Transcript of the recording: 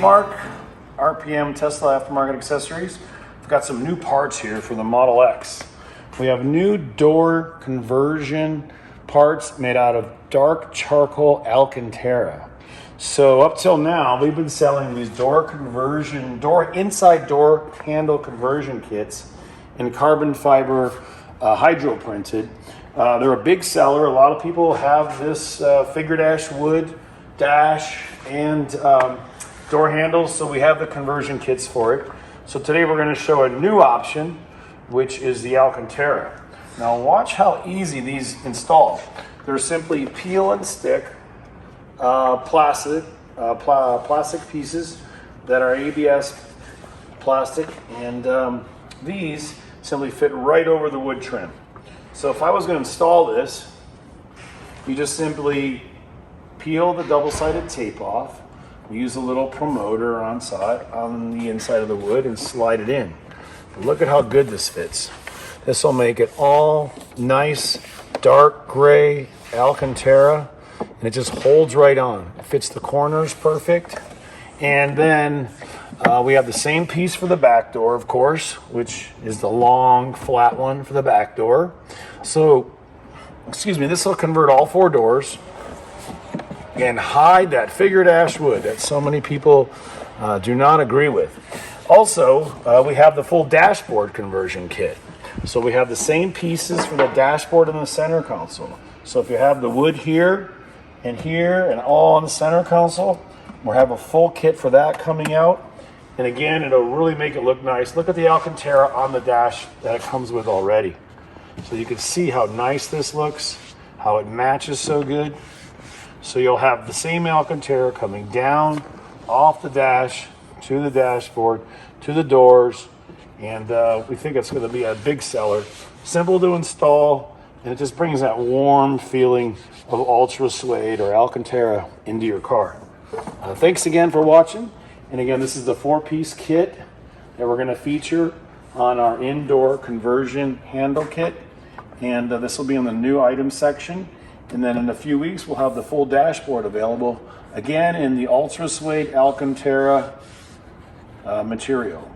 Mark, RPM Tesla Aftermarket Accessories. We've got some new parts here for the Model X. We have new door conversion parts made out of dark charcoal Alcantara. So up till now, we've been selling these inside door handle conversion kits in carbon fiber hydro printed. They're a big seller. A lot of people have this figure dash wood dash and door handles, so we have the conversion kits for it. So today we're going to show a new option, which is the Alcantara. Now watch how easy these install. They're simply peel and stick plastic pieces that are ABS plastic, and these simply fit right over the wood trim. So if I was going to install this, you just simply peel the double-sided tape off, use a little promoter on the inside of the wood and slide it in. But look at how good this fits. This will make it all nice, dark gray Alcantara, and it just holds right on. It fits the corners perfect. And then we have the same piece for the back door, of course, which is the long, flat one for the back door. So, this will convert all four doors and hide that figure dash wood that so many people do not agree with. Also, we have the full dashboard conversion kit. So we have the same pieces for the dashboard and the center console. So if you have the wood here and all on the center console, we'll have a full kit for that coming out. And again, it'll really make it look nice. Look at the Alcantara on the dash that it comes with already. So you can see how nice this looks, how it matches so good. So you'll have the same Alcantara coming down off the dash to the dashboard to the doors, and we think it's going to be a big seller. Simple to install, and it just brings that warm feeling of ultra suede or Alcantara into your car. Thanks again for watching, and again, this is the 4-piece kit that we're going to feature on our indoor conversion handle kit, and this will be in the new item section. And then in a few weeks, we'll have the full dashboard available, again in the ultra suede Alcantara material.